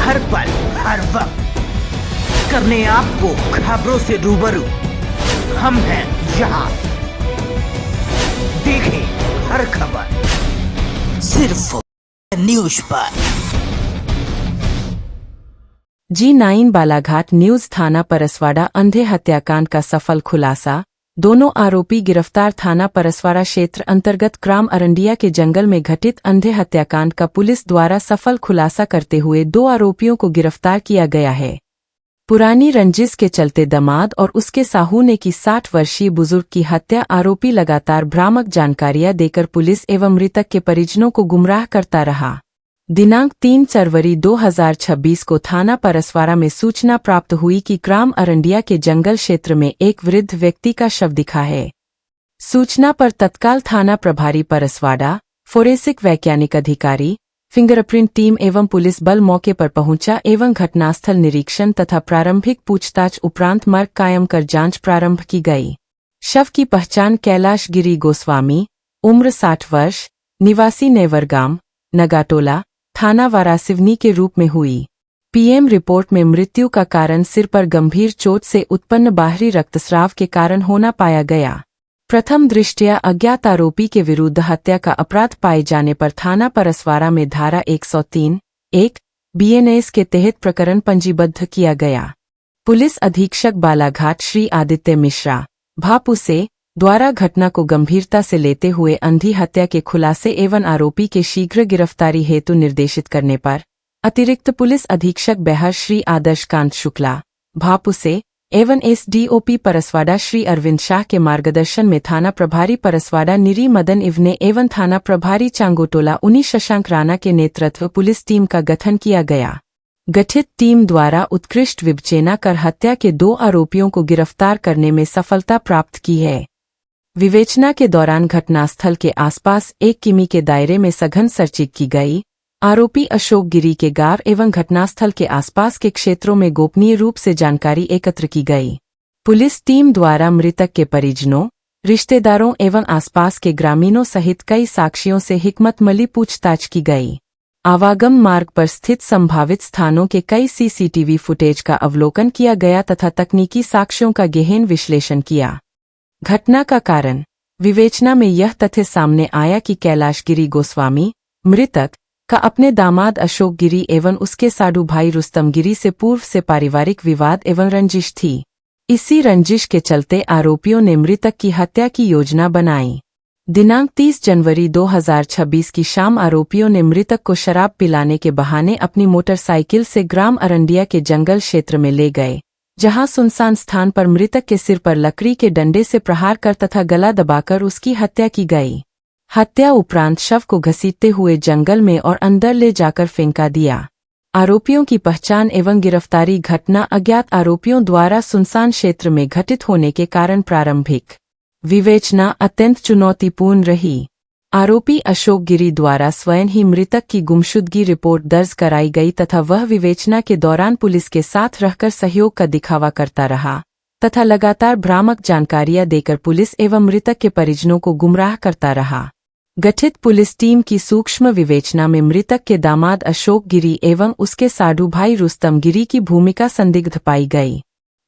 हर पल हर वक्त करने आपको खबरों से रूबरू। हम हैं यहाँ, देखें हर खबर सिर्फ न्यूज पर। G9 बालाघाट न्यूज थाना परसवाड़ा अंधे हत्याकांड का सफल खुलासा। दोनों आरोपी गिरफ्तार। थाना परसवाड़ा क्षेत्र अंतर्गत ग्राम अरंडिया के जंगल में घटित अंधे हत्याकांड का पुलिस द्वारा सफल खुलासा करते हुए 2 आरोपियों को गिरफ्तार किया गया है। पुरानी रंजिश के चलते दामाद और उसके साहू ने की 60 वर्षीय बुजुर्ग की हत्या। आरोपी लगातार भ्रामक जानकारियां देकर पुलिस एवं मृतक के परिजनों को गुमराह करता रहा। दिनांक 3 फरवरी 2026 को थाना परसवाड़ा में सूचना प्राप्त हुई कि ग्राम अरंडिया के जंगल क्षेत्र में एक वृद्ध व्यक्ति का शव दिखा है। सूचना पर तत्काल थाना प्रभारी परसवाड़ा, फोरेंसिक वैज्ञानिक अधिकारी, फिंगरप्रिंट टीम एवं पुलिस बल मौके पर पहुंचा एवं घटनास्थल निरीक्षण तथा प्रारंभिक पूछताछ उपरांत मर्ग कायम कर जांच प्रारंभ की गई। शव की पहचान कैलाश गिरी गोस्वामी, उम्र 60 वर्ष, निवासी नेवरगाम, नगाटोला, थाना वारासिवनी के रूप में हुई। पीएम रिपोर्ट में मृत्यु का कारण सिर पर गंभीर चोट से उत्पन्न बाहरी रक्तस्राव के कारण होना पाया गया। प्रथम दृष्टया अज्ञात आरोपी के विरुद्ध हत्या का अपराध पाए जाने पर थाना परसवाड़ा में धारा 103(1) BNS के तहत प्रकरण पंजीबद्ध किया गया। पुलिस अधीक्षक बालाघाट श्री आदित्य मिश्रा, भापुसे द्वारा घटना को गंभीरता से लेते हुए अंधी हत्या के खुलासे एवं आरोपी के शीघ्र गिरफ्तारी हेतु निर्देशित करने पर अतिरिक्त पुलिस अधीक्षक बेहर श्री आदर्श कांत शुक्ला, भापुसे एवं SDOP परसवाड़ा श्री अरविंद शाह के मार्गदर्शन में थाना प्रभारी परसवाड़ा निरी मदन इवने एवं थाना प्रभारी चांगोटोला उनी शशांक राणा के नेतृत्व पुलिस टीम का गठन किया गया। गठित टीम द्वारा उत्कृष्ट विवेचना कर हत्या के 2 आरोपियों को गिरफ्तार करने में सफलता प्राप्त की है। विवेचना के दौरान घटनास्थल के आसपास 1 किमी के दायरे में सघन सर्चिंग की गई। आरोपी अशोक गिरी के गांव एवं घटनास्थल के आसपास के क्षेत्रों में गोपनीय रूप से जानकारी एकत्र की गई। पुलिस टीम द्वारा मृतक के परिजनों, रिश्तेदारों एवं आसपास के ग्रामीणों सहित कई साक्षियों से हिकमतमली पूछताछ की गई। आवागम मार्ग पर स्थित संभावित स्थानों के कई CCTV फुटेज का अवलोकन किया गया तथा तकनीकी साक्ष्यों का गहन विश्लेषण किया। घटना का कारण विवेचना में यह तथ्य सामने आया कि कैलाश गिरी गोस्वामी मृतक का अपने दामाद अशोक गिरी एवं उसके साडू भाई रुस्तम गिरी से पूर्व से पारिवारिक विवाद एवं रंजिश थी। इसी रंजिश के चलते आरोपियों ने मृतक की हत्या की योजना बनाई। दिनांक 30 जनवरी 2026 की शाम आरोपियों ने मृतक को शराब पिलाने के बहाने अपनी मोटरसाइकिल से ग्राम अरंडिया के जंगल क्षेत्र में ले गए, जहां सुनसान स्थान पर मृतक के सिर पर लकड़ी के डंडे से प्रहार कर तथा गला दबाकर उसकी हत्या की गई। हत्या उपरांत शव को घसीटते हुए जंगल में और अंदर ले जाकर फेंका दिया। आरोपियों की पहचान एवं गिरफ्तारी। घटना अज्ञात आरोपियों द्वारा सुनसान क्षेत्र में घटित होने के कारण प्रारंभिक विवेचना अत्यंत चुनौतीपूर्ण रही। आरोपी अशोक गिरी द्वारा स्वयं ही मृतक की गुमशुदगी रिपोर्ट दर्ज कराई गई तथा वह विवेचना के दौरान पुलिस के साथ रहकर सहयोग का दिखावा करता रहा तथा लगातार भ्रामक जानकारियां देकर पुलिस एवं मृतक के परिजनों को गुमराह करता रहा। गठित पुलिस टीम की सूक्ष्म विवेचना में मृतक के दामाद अशोक गिरी एवं उसके साडू भाई रुस्तम गिरी की भूमिका संदिग्ध पाई गई।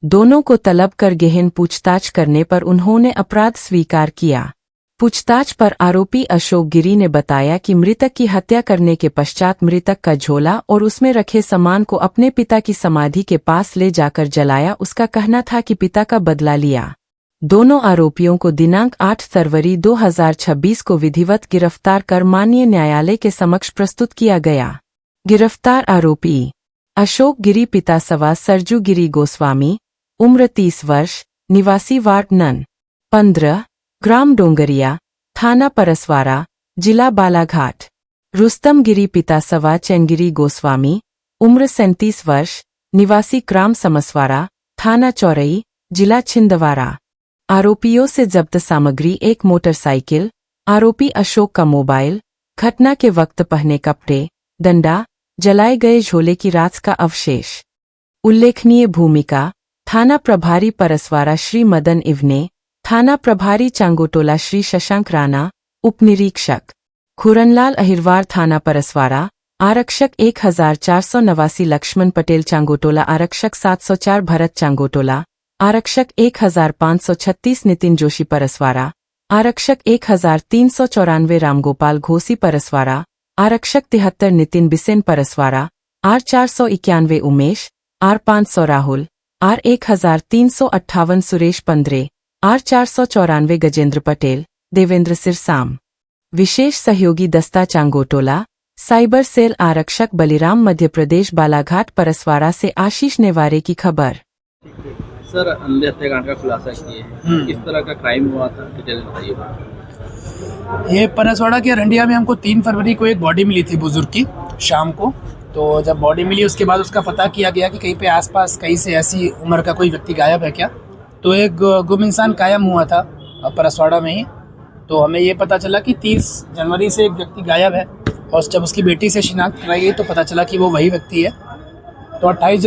दोनों को तलब कर गहन पूछताछ करने पर उन्होंने अपराध स्वीकार किया। पूछताछ पर आरोपी अशोक गिरी ने बताया कि मृतक की हत्या करने के पश्चात मृतक का झोला और उसमें रखे सामान को अपने पिता की समाधि के पास ले जाकर जलाया। उसका कहना था कि पिता का बदला लिया। दोनों आरोपियों को दिनांक 8 फरवरी 2026 को विधिवत गिरफ्तार कर माननीय न्यायालय के समक्ष प्रस्तुत किया गया। गिरफ्तार आरोपी अशोक गिरी, पिता सवा सरजू गिरी गोस्वामी, उम्र 30 वर्ष, निवासी वार्ड नंबर 15, ग्राम डोंगरिया, थाना परसवाड़ा, जिला बालाघाट। रुस्तम गिरी, पिता सवा चैनगिरी गोस्वामी, उम्र 37 वर्ष, निवासी ग्राम समसवाड़ा, थाना चौरई, जिला छिंदवाड़ा। आरोपियों से जब्त सामग्री 1 मोटरसाइकिल, आरोपी अशोक का मोबाइल, घटना के वक्त पहने कपड़े, डंडा, जलाए गए झोले की राख का अवशेष। उल्लेखनीय भूमिका थाना प्रभारी परसवाड़ा श्री मदन इवने, थाना प्रभारी चांगोटोला श्री शशांक राणा, उप निरीक्षक खुरनलाल अहिरवार, थाना परसवाड़ा, आरक्षक 1489 लक्ष्मण पटेल चांगोटोला, आरक्षक 704 भरत चांगोटोला, आरक्षक 1536 नितिन जोशी परसवाड़ा, आरक्षक 1394 रामगोपाल घोसी परसवाड़ा, आरक्षक 73 Nitin Bisen Paraswada, R491 Umesh, R500 Rahul, R1358 Suresh Pandre, R494 Gajendra Patel, Devendra सिरसाम। विशेष सहयोगी दस्ता चांगोटोला, साइबर सेल आरक्षक बलिराम, मध्य प्रदेश बालाघाट परसवाड़ा से आशीष नेवारे की खबर। सर, अंधे हत्याकांड का खुलासा किए हैं, किस तरह का क्राइम हुआ था, डिटेल बताइए। ये परसवाड़ा के अरंडिया में हमको 3 फरवरी को एक बॉडी मिली थी बुजुर्ग की शाम को। तो जब बॉडी मिली उसके बाद उसका पता किया गया कि कहीं पे आसपास कहीं से ऐसी उम्र का कोई व्यक्ति गायब है क्या। तो एक गुम इंसान कायम हुआ था परसवाड़ा में ही। तो हमें ये पता चला कि 30 जनवरी से एक व्यक्ति गायब है, और जब उसकी बेटी से शिनाख्त कराई गई तो पता चला कि वो वही व्यक्ति है। तो 28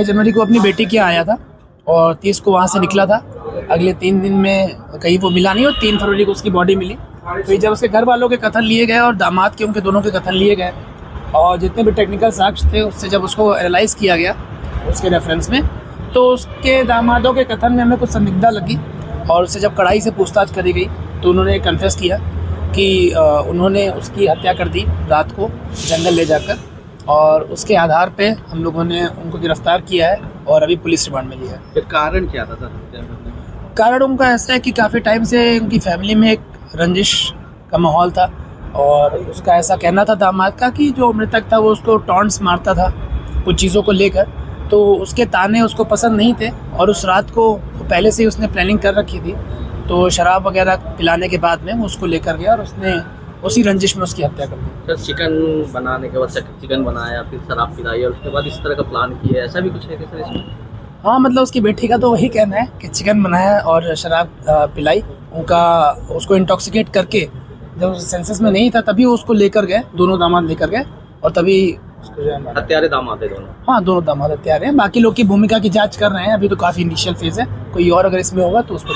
जनवरी को अपनी बेटी के यहाँ आया था और 30 को वहाँ से निकला था। अगले 3 दिन में कहीं वो मिला नहीं और 3 फरवरी को उसकी बॉडी मिली। फिर जब उसके घर वालों के कथन लिए गए और दामाद के, उनके दोनों के कथन लिए गए और जितने भी टेक्निकल साक्ष्य थे उससे जब उसको एनालाइज किया गया उसके रेफरेंस में, तो उसके दामादों के कथन में हमें कुछ संदिग्धता लगी। और उससे जब कड़ाई से पूछताछ करी गई तो उन्होंने कन्फेस किया कि उन्होंने उसकी हत्या कर दी रात को जंगल ले जाकर, और उसके आधार पे हम लोगों ने उनको गिरफ्तार किया है और अभी पुलिस रिमांड में लिया है। फिर कारण क्या था सर? कारण उनका ऐसा है कि काफ़ी टाइम से उनकी फैमिली में एक रंजिश का माहौल था, और उसका ऐसा कहना था दामाद का कि जो मृतक था वो उसको टॉन्ट्स मारता था कुछ चीज़ों को लेकर, तो उसके ताने उसको पसंद नहीं थे। और उस रात को पहले से ही उसने प्लानिंग कर रखी थी, तो शराब वगैरह पिलाने के बाद में वो उसको लेकर गया और उसने उसी रंजिश में उसकी हत्या कर दी। सर, चिकन बनाने के बाद चिकन बनाया, फिर शराब पिलाई और उसके बाद इस तरह का प्लान किया, ऐसा भी कुछ है क्या सर इसमें? हाँ, मतलब उसकी बेटी का तो वही कहना है कि चिकन बनाया और शराब पिलाई, उसको इंटॉक्सिकेट करके जब सेंसेस में नहीं था तभी वो उसको लेकर गए, दोनों दामाद लेकर गए, और तभी उसको जो है हत्यारे दामाद है दोनों। हाँ, दोनों दामाद हत्यारे हैं। बाकी लोग की भूमिका की जांच कर रहे हैं, अभी तो काफ़ी इनिशियल फेज है। कोई और अगर इसमें होगा तो उस पर